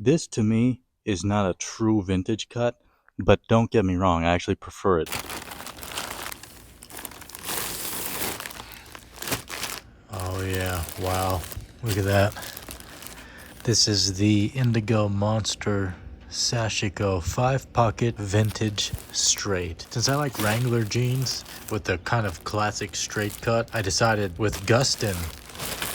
This to me is not a true vintage cut, but don't get me wrong, I actually prefer it. Oh yeah, wow. Look at that. This is the Indigo Monster Sashiko 5-pocket vintage straight. Since I like Wrangler jeans with the kind of classic straight cut, I decided with Gustin,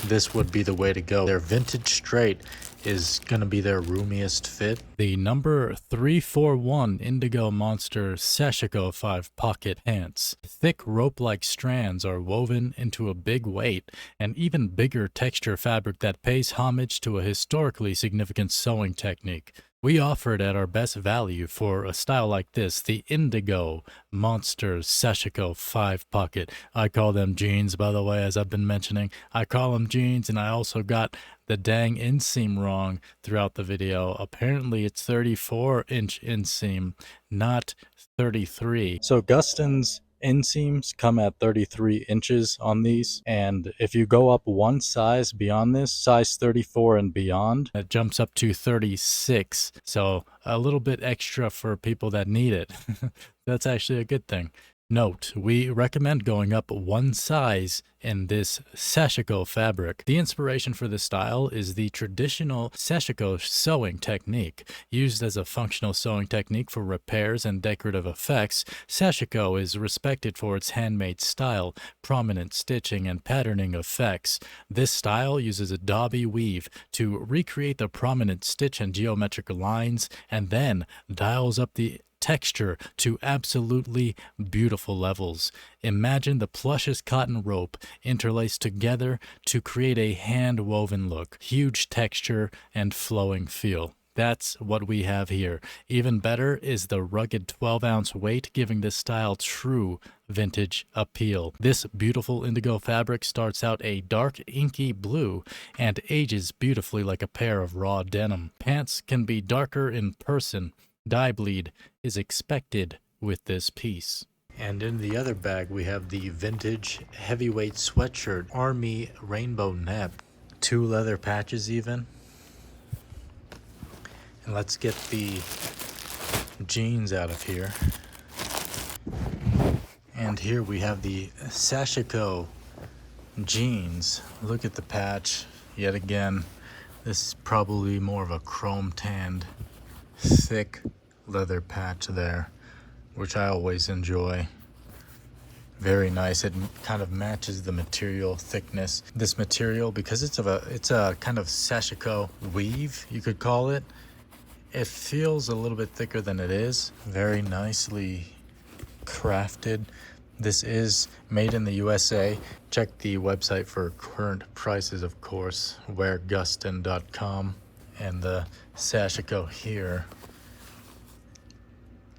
this would be the way to go. Their vintage straight is gonna be their roomiest fit. The number 341 Indigo Monster Sashiko 5-pocket pants. Thick rope-like strands are woven into a big weight and even bigger texture fabric that pays homage to a historically significant sewing technique. We offer it at our best value for a style like this, the Indigo Monster Sashiko 5-pocket. I call them jeans, by the way, as I've been mentioning. I call them jeans, and I also got the dang inseam wrong throughout the video. Apparently it's 34-inch inseam, not 33. So Gustin's inseams come at 33 inches on these, and if you go up one size beyond this, size 34 and beyond, it jumps up to 36. So a little bit extra for people that need it. That's actually a good thing. Note, we recommend going up one size in this Sashiko fabric. The inspiration for this style is the traditional Sashiko sewing technique. Used as a functional sewing technique for repairs and decorative effects, Sashiko is respected for its handmade style, prominent stitching, and patterning effects. This style uses a dobby weave to recreate the prominent stitch and geometric lines, and then dials up the texture to absolutely beautiful levels. Imagine the plushest cotton rope interlaced together to create a hand-woven look, huge texture and flowing feel. That's what we have here. Even better is the rugged 12-ounce weight, giving this style true vintage appeal. This beautiful indigo fabric starts out a dark inky blue and ages beautifully like a pair of raw denim. Pants can be darker in person. Dye bleed is expected with this piece. And in the other bag, we have the vintage heavyweight sweatshirt, Army Rainbow Nap. 2 leather patches even. And let's get the jeans out of here. And here we have the Sashiko jeans. Look at the patch yet again. This is probably more of a chrome tanned thick leather patch there, which I always enjoy. Very nice. It kind of matches the material thickness. This material, because it's a kind of Sashiko weave, you could call it. It feels a little bit thicker than it is. Very nicely crafted. This is made in the USA. Check the website for current prices, of course. Weargustin.com. And the Sashiko here.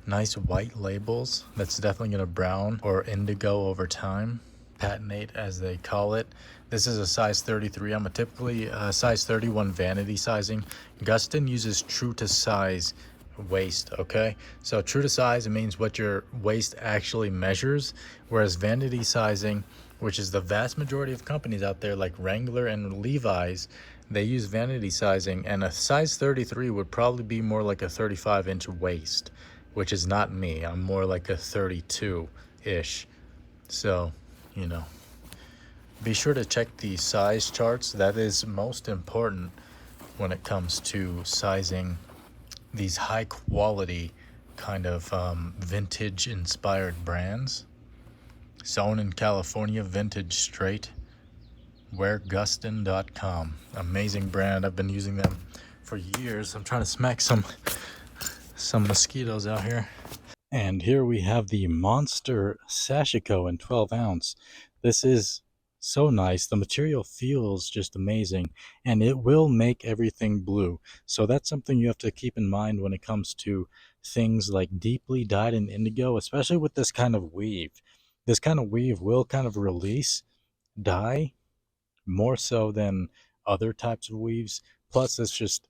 Nice white labels. That's definitely going to brown or indigo over time. Patinate, as they call it. This is a size 33. I'm a typically size 31 vanity sizing. Gustin uses true to size waist, okay? So true to size, it means what your waist actually measures, whereas vanity sizing, which is the vast majority of companies out there like Wrangler and Levi's, they use vanity sizing, and a size 33 would probably be more like a 35-inch waist, which is not me. I'm more like a 32-ish. So, you know, be sure to check the size charts. That is most important when it comes to sizing these high quality kind of vintage inspired brands. Sewn in California, vintage straight. Weargustin.com. Amazing brand. I've been using them for years. I'm trying to smack some mosquitoes out here. And here we have the Monster Sashiko in 12 ounce. This is so nice. The material feels just amazing, and it will make everything blue. So that's something you have to keep in mind when it comes to things like deeply dyed in indigo, especially with this kind of weave. This kind of weave will kind of release dye more so than other types of weaves. Plus, it's just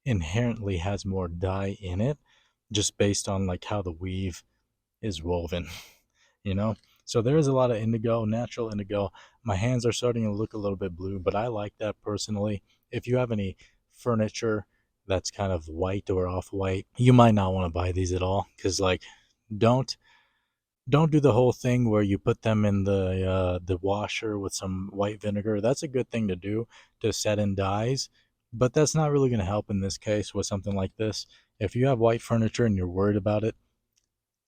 inherently has more dye in it, just based on like how the weave is woven, you know? So there is a lot of indigo, natural indigo. My hands are starting to look a little bit blue, but I like that personally. If you have any furniture that's kind of white or off-white, you might not want to buy these at all, because like don't don't do the whole thing where you put them in the washer with some white vinegar. That's a good thing to do to set in dyes, but that's not really going to help in this case with something like this. If you have white furniture and you're worried about it,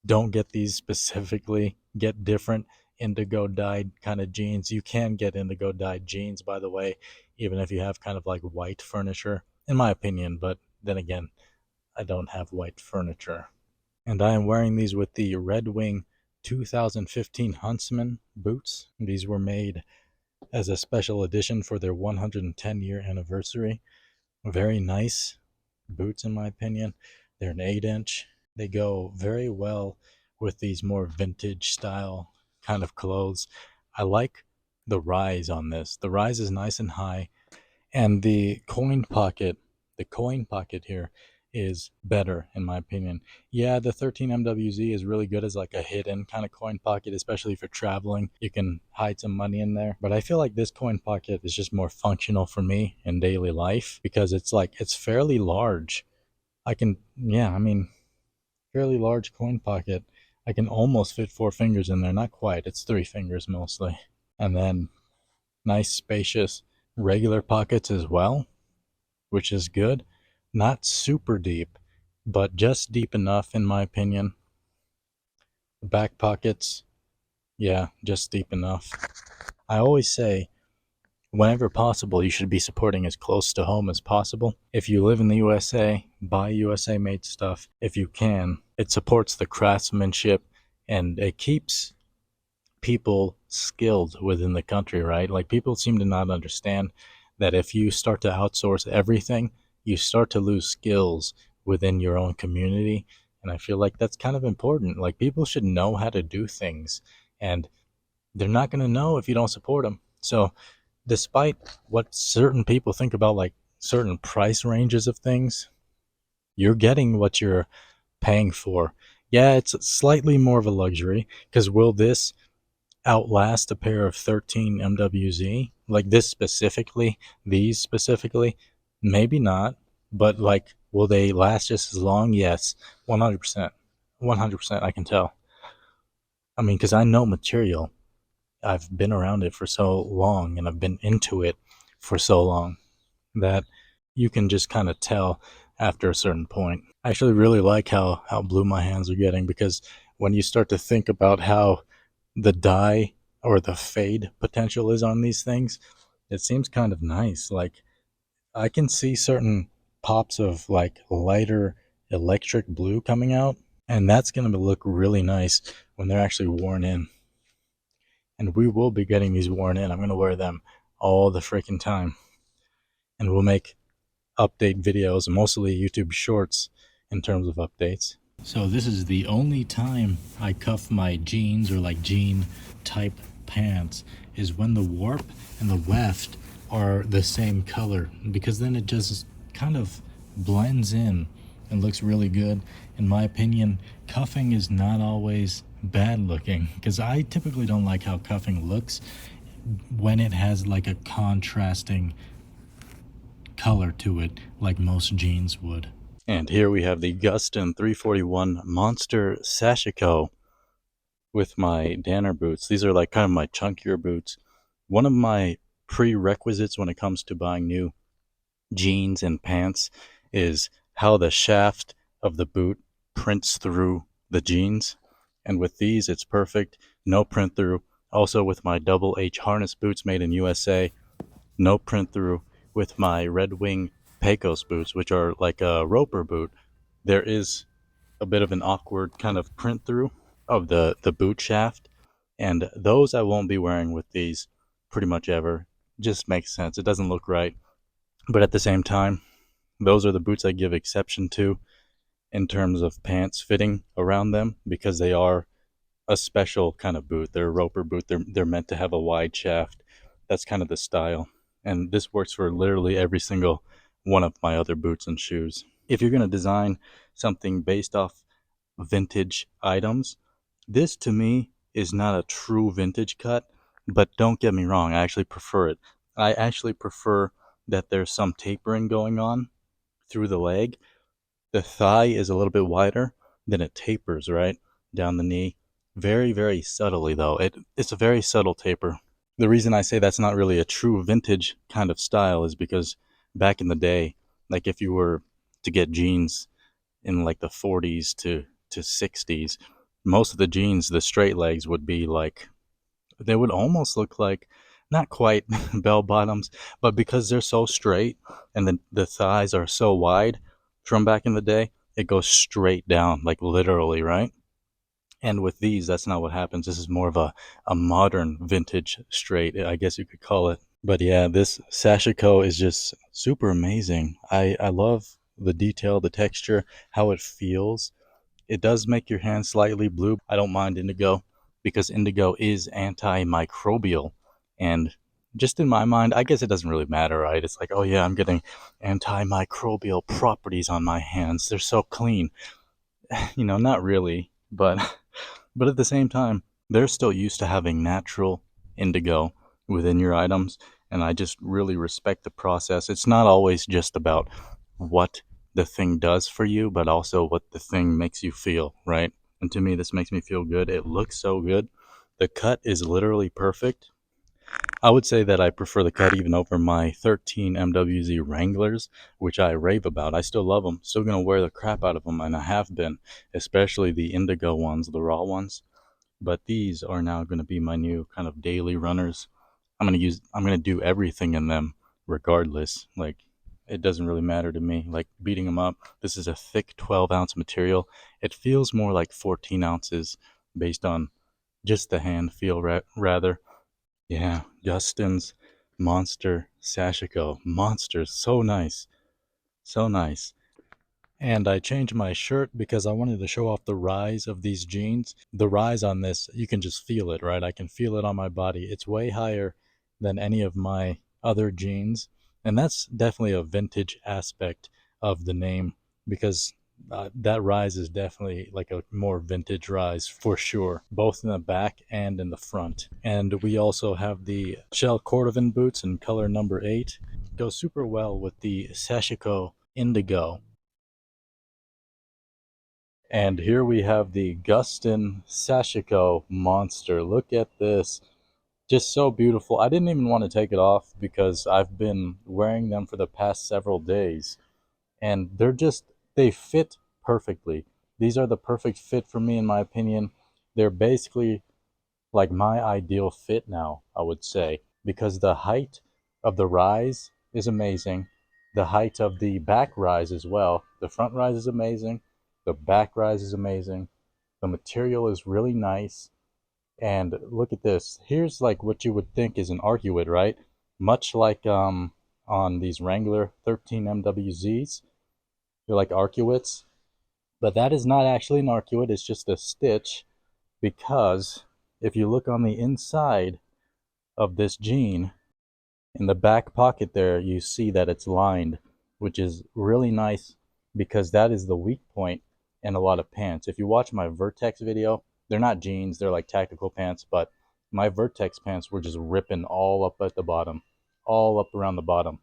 don't get these specifically. Get different indigo dyed kind of jeans. You can get indigo dyed jeans, by the way, even if you have kind of like white furniture, in my opinion. But then again, I don't have white furniture. And I am wearing these with the Red Wing 2015 Huntsman boots. These were made as a special edition for their 110-year anniversary. Very nice boots, in my opinion. They're an 8-inch. They go very well with these more vintage style kind of clothes. I like the rise on this. The rise is nice and high, and the coin pocket here is better in my opinion. Yeah, the 13 MWZ is really good as like a hidden kind of coin pocket, especially if you're traveling. You can hide some money in there. But I feel like this coin pocket is just more functional for me in daily life because it's fairly large. I mean, fairly large coin pocket. I can almost fit 4 fingers in there. Not quite. It's 3 fingers mostly. And then nice spacious regular pockets as well, which is good. Not super deep, but just deep enough, in my opinion. The back pockets, yeah, just deep enough. I always say, whenever possible, you should be supporting as close to home as possible. If you live in the USA, buy USA made stuff if you can. It supports the craftsmanship and it keeps people skilled within the country, right? Like people seem to not understand that if you start to outsource everything, you start to lose skills within your own community. And I feel like that's kind of important. Like people should know how to do things, and they're not going to know if you don't support them. So, despite what certain people think about like certain price ranges of things, you're getting what you're paying for. Yeah, it's slightly more of a luxury because will this outlast a pair of 13 MWZ? Like this specifically, these specifically? Maybe not, but like, will they last just as long? Yes, 100%. 100%, I can tell. I mean, because I know material. I've been around it for so long and I've been into it for so long that you can just kind of tell after a certain point. I actually really like how blue my hands are getting because when you start to think about how the dye or the fade potential is on these things, it seems kind of nice. Like I can see certain pops of like lighter electric blue coming out, and that's going to look really nice when they're actually worn in. And we will be getting these worn in. I'm going to wear them all the freaking time. And we'll make update videos, mostly YouTube shorts in terms of updates. So this is the only time I cuff my jeans or like jean type pants is when the warp and the weft are the same color, because then it just kind of blends in and looks really good. In my opinion, cuffing is not always bad looking because I typically don't like how cuffing looks when it has like a contrasting color to it like most jeans would. And here we have the Gustin 341 Monster Sashiko with my Danner boots. These are like kind of my chunkier boots. One of my prerequisites when it comes to buying new jeans and pants is how the shaft of the boot prints through the jeans. And with these, it's perfect. No print through. Also with my double H harness boots made in USA, no print through. With my Red Wing Pecos boots, which are like a roper boot, there is a bit of an awkward kind of print through of the boot shaft, and those I won't be wearing with these pretty much ever. Just makes sense. It doesn't look right, but at the same time, those are the boots I give exception to in terms of pants fitting around them because they are a special kind of boot. They're a roper boot. They're meant to have a wide shaft. That's kind of the style. And this works for literally every single one of my other boots and shoes. If you're going to design something based off vintage items, this to me is not a true vintage cut, but don't get me wrong, I actually prefer it. I actually prefer that there's some tapering going on through the leg. The thigh is a little bit wider, then it tapers right down the knee. Very, very subtly though. It's a very subtle taper. The reason I say that's not really a true vintage kind of style is because back in the day, like if you were to get jeans in like the 40s to 60s, most of the jeans, the straight legs would be like, they would almost look like, not quite bell bottoms, but because they're so straight and the thighs are so wide from back in the day, it goes straight down, like literally, right? And with these, that's not what happens. This is more of a modern vintage straight, I guess you could call it. But yeah, this Sashiko is just super amazing. I love the detail, the texture, how it feels. It does make your hands slightly blue. I don't mind indigo because indigo is antimicrobial. And just in my mind, I guess it doesn't really matter, right? It's like, oh yeah, I'm getting antimicrobial properties on my hands. They're so clean. Not really, but at the same time, they're still used to having natural indigo within your items, and I just really respect the process. It's not always just about what the thing does for you, but also what the thing makes you feel, right? And to me, this makes me feel good. It looks so good. The cut is literally perfect. I would say that I prefer the cut even over my 13 MWZ Wranglers, which I rave about. I still love them. Still gonna wear the crap out of them, and I have been, especially the indigo ones, the raw ones. But these are now going to be my new kind of daily runners. I'm going to do everything in them regardless. Like, it doesn't really matter to me. Like, beating them up. This is a thick 12-ounce material. It feels more like 14 ounces based on just the hand feel, rather. Yeah, Gustin's Monster Sashiko. Monster. So nice. So nice. And I changed my shirt because I wanted to show off the rise of these jeans. The rise on this, you can just feel it, right? I can feel it on my body. It's way higher than any of my other jeans. And that's definitely a vintage aspect of the name because that rise is definitely like a more vintage rise for sure, both in the back and in the front. And we also have the shell cordovan boots in color number 8. Goes super well with the Sashiko Indigo. And here we have the Gustin Sashiko monster. Look at this. Just so beautiful. I didn't even want to take it off because I've been wearing them for the past several days. And they fit perfectly. These are the perfect fit for me, in my opinion. They're basically like my ideal fit now, I would say, because the height of the rise is amazing. The height of the back rise as well. The front rise is amazing. The back rise is amazing. The material is really nice. And look at this. Here's like what you would think is an arcuate, right? Much like on these Wrangler 13 MWZs. They're like arcuates. But that is not actually an arcuate, it's just a stitch because if you look on the inside of this jean, in the back pocket there, you see that it's lined, which is really nice because that is the weak point in a lot of pants. If you watch my Vertex video, they're not jeans, they're like tactical pants, but my Vertex pants were just ripping all up at the bottom, all up around the bottom.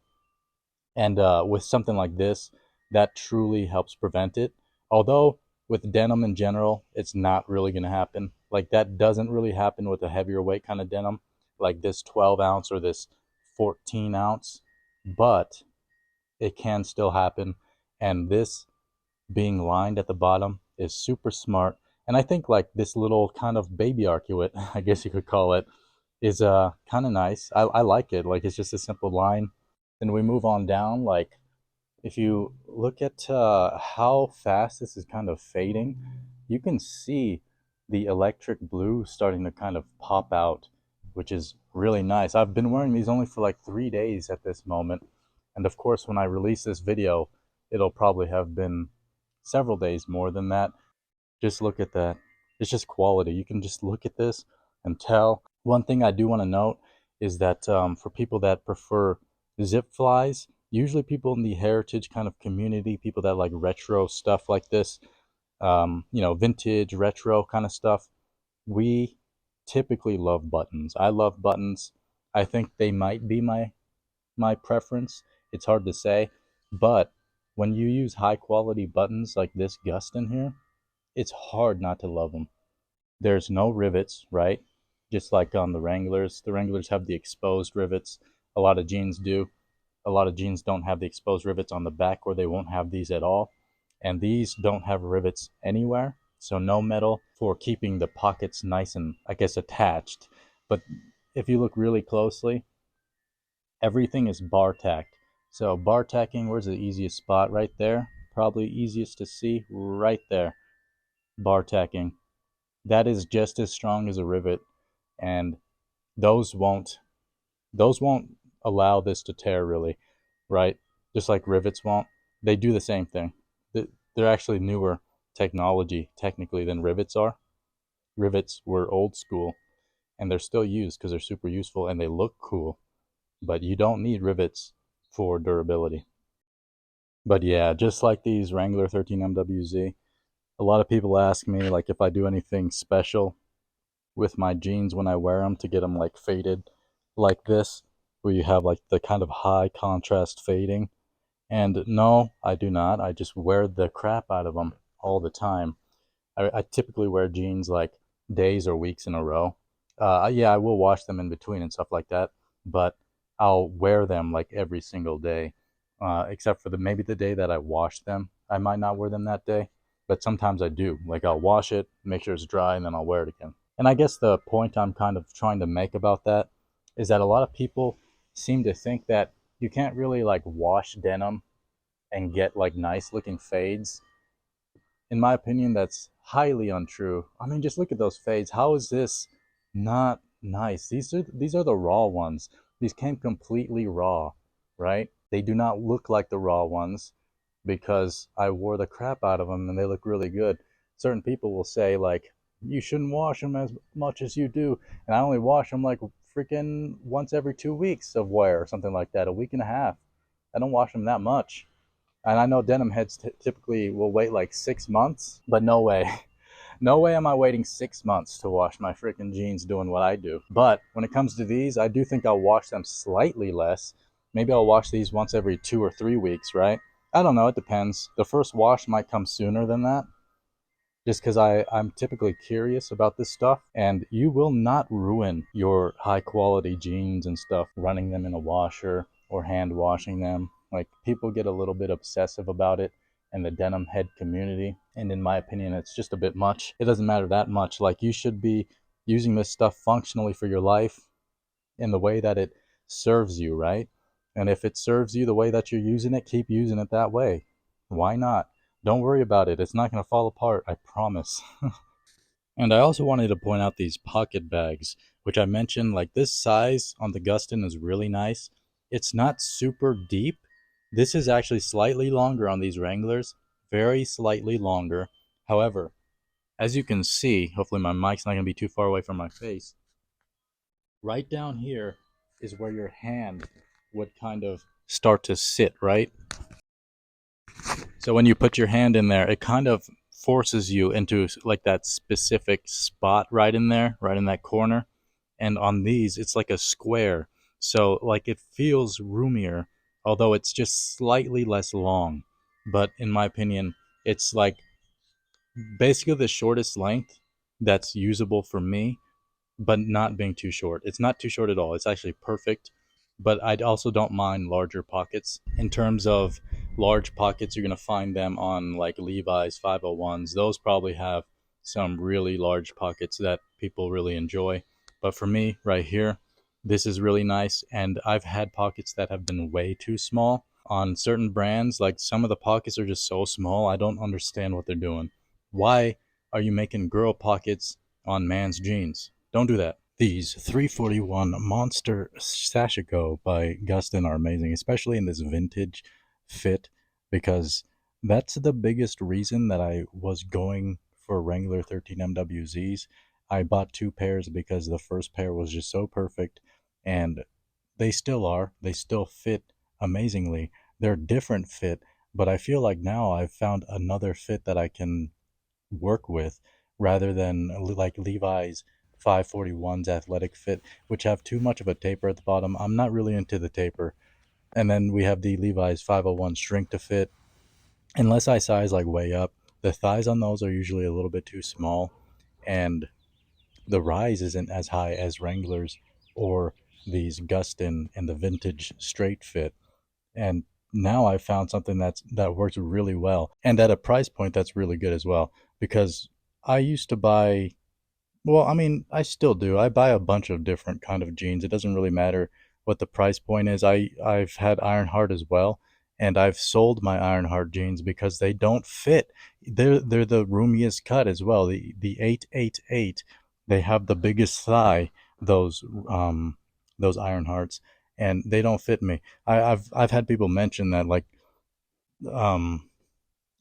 And with something like this, that truly helps prevent it. Although with denim in general, it's not really going to happen. Like that doesn't really happen with a heavier weight kind of denim, like this 12 ounce or this 14 ounce, but it can still happen. And this being lined at the bottom is super smart. And I think like this little kind of baby arcuate, I guess you could call it, is kind of nice. I like it. Like it's just a simple line. Then we move on down. Like if you look at how fast this is kind of fading, you can see the electric blue starting to kind of pop out, which is really nice. I've been wearing these only for like 3 days at this moment. And of course, when I release this video, it'll probably have been several days more than that. Just look at that. It's just quality. You can just look at this and tell. One thing I do want to note is that for people that prefer zip flies, usually people in the heritage kind of community, people that like retro stuff like this, vintage, retro kind of stuff, we typically love buttons. I love buttons. I think they might be my preference. It's hard to say, but when you use high quality buttons like this Gustin here, it's hard not to love them. There's no rivets, right? Just like on the Wranglers. The Wranglers have the exposed rivets. A lot of jeans do. A lot of jeans don't have the exposed rivets on the back, or they won't have these at all. And these don't have rivets anywhere. So no metal for keeping the pockets nice and, I guess, attached. But if you look really closely, everything is bar tacked. So bar tacking, where's the easiest spot? Right there. Probably easiest to see right there. Bar tacking. That is just as strong as a rivet, and those won't those won't allow this to tear really, right? Just like rivets won't. They do the same thing. They're actually newer technology technically than rivets are. Rivets were old school, and they're still used because they're super useful and they look cool, but you don't need rivets for durability. But yeah, just like these Wrangler 13MWZ, a lot of people ask me like if I do anything special with my jeans when I wear them to get them like faded like this, where you have like the kind of high contrast fading. And no, I do not. I just wear the crap out of them all the time. I typically wear jeans like days or weeks in a row. Yeah, I will wash them in between and stuff like that, but I'll wear them like every single day, except for the maybe the day that I wash them. I might not wear them that day, but sometimes I do. Like I'll wash it, make sure it's dry, and then I'll wear it again. And I guess the point I'm kind of trying to make about that is that a lot of people seem to think that you can't really like wash denim and get like nice looking fades. In my opinion, that's highly untrue. I mean, just look at those fades. How is this not nice? These are the raw ones. These came completely raw, right? They do not look like the raw ones because I wore the crap out of them and they look really good. Certain people will say like you shouldn't wash them as much as you do, and I only wash them like freaking once every 2 weeks of wear or something like that, a week and a half. I don't wash them that much. And I know denim heads typically will wait like 6 months, but no way. No way am I waiting 6 months to wash my freaking jeans doing what I do. But when it comes to these, I do think I'll wash them slightly less. Maybe I'll wash these once every 2 or 3 weeks, right? I don't know. It depends. The first wash might come sooner than that, just because I'm typically curious about this stuff. And you will not ruin your high quality jeans and stuff running them in a washer or hand washing them. Like people get a little bit obsessive about it in the denim head community. And in my opinion, it's just a bit much. It doesn't matter that much. Like you should be using this stuff functionally for your life in the way that it serves you, right? And if it serves you the way that you're using it, keep using it that way. Why not? Don't worry about it. It's not going to fall apart, I promise. And I also wanted to point out these pocket bags, which I mentioned, like this size on the Gustin is really nice. It's not super deep. This is actually slightly longer on these Wranglers, very slightly longer. However, as you can see, hopefully my mic's not going to be too far away from my face. Right down here is where your hand would kind of start to sit, right? So when you put your hand in there, it kind of forces you into like that specific spot right in there, right in that corner. And on these, it's like a square. So like it feels roomier, although it's just slightly less long. But in my opinion, it's like basically the shortest length that's usable for me, but not being too short. It's not too short at all. It's actually perfect. But I also don't mind larger pockets. In terms of large pockets, you're going to find them on like Levi's 501s. Those probably have some really large pockets that people really enjoy. But for me, right here, this is really nice. And I've had pockets that have been way too small on certain brands. Like some of the pockets are just so small. I don't understand what they're doing. Why are you making girl pockets on man's jeans? Don't do that. These 341 Monster Sashiko by Gustin are amazing, especially in this vintage fit, because that's the biggest reason that I was going for Wrangler 13MWZs. I bought two pairs because the first pair was just so perfect, and they still are. They still fit amazingly. They're different fit, but I feel like now I've found another fit that I can work with rather than like Levi's 541's athletic fit, which have too much of a taper at the bottom. I'm not really into the taper. And then we have the Levi's 501 shrink to fit. unless I size like way up, the thighs on those are usually a little bit too small, and the rise isn't as high as Wranglers or these Gustin and the vintage straight fit. And now I found something that works really well and at a price point that's really good as well. Because I used to buy, well, I mean, I still do. I buy a bunch of different kind of jeans. It doesn't really matter what the price point is. I've had Ironheart as well, and I've sold my Ironheart jeans because they don't fit. They're the roomiest cut as well. The 888, they have the biggest thigh. Those those Ironhearts, and they don't fit me. I've had people mention that like um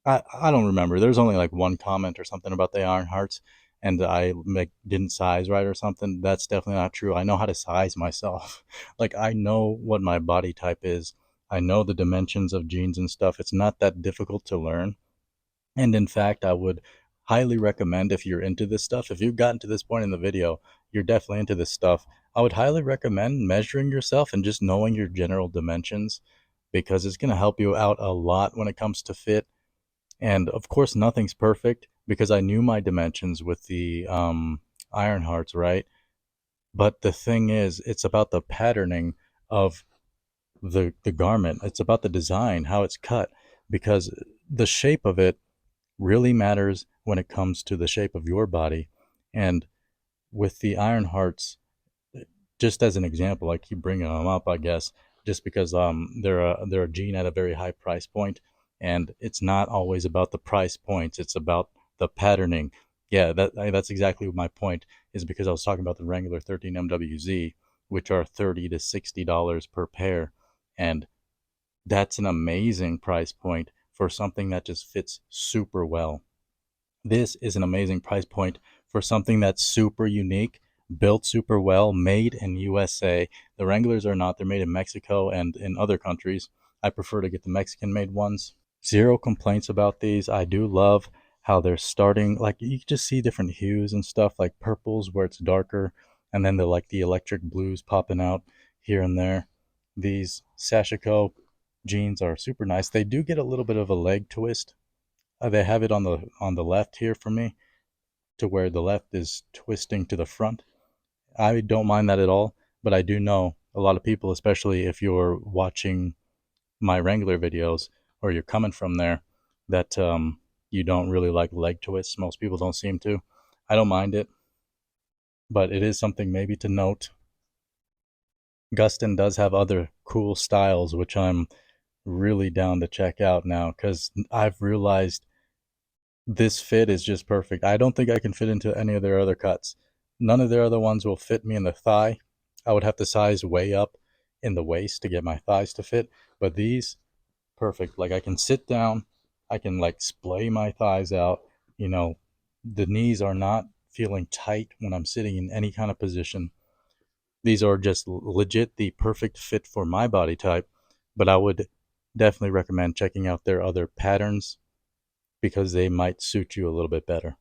I don't remember. There's only like one comment or something about the Iron Hearts, and I like didn't size right or something. That's definitely not true. I know how to size myself. Like I know what my body type is. I know the dimensions of jeans and stuff. It's not that difficult to learn. And in fact, I would highly recommend if you're into this stuff, if you've gotten to this point in the video, you're definitely into this stuff. I would highly recommend measuring yourself and just knowing your general dimensions because it's going to help you out a lot when it comes to fit. And of course, nothing's perfect because I knew my dimensions with the Iron Hearts, right? But the thing is, it's about the patterning of the garment. It's about the design, how it's cut, because the shape of it really matters when it comes to the shape of your body. And with the Iron Hearts, just as an example, I keep bringing them up, I guess, just because they're a gene at a very high price point, and it's not always about the price points. It's about the patterning. Yeah, that's exactly my point. Is because I was talking about the Wrangler 13 MWZ, which are $30 to $60 per pair, and that's an amazing price point for something that just fits super well. This is an amazing price point for something that's super unique, built super well, made in USA. The Wranglers are not. They're made in Mexico and in other countries. I prefer to get the Mexican made ones. Zero complaints about these. I do love how they're starting, like you can just see different hues and stuff, like purples where it's darker, and then the like the electric blues popping out here and there. These Sashiko jeans are super nice. They do get a little bit of a leg twist. They have it on the left here for me, to where the left is twisting to the front. I don't mind that at all, but I do know a lot of people, especially if you're watching my Wrangler videos or you're coming from there, that you don't really like leg twists. Most people don't seem to. I don't mind it, but it is something maybe to note. Gustin does have other cool styles, which I'm really down to check out now because I've realized this fit is just perfect. I don't think I can fit into any of their other cuts. None of their other ones will fit me in the thigh. I would have to size way up in the waist to get my thighs to fit. But these, perfect. Like I can sit down, I can like splay my thighs out. You know, the knees are not feeling tight when I'm sitting in any kind of position. These are just legit the perfect fit for my body type. But I would definitely recommend checking out their other patterns because they might suit you a little bit better.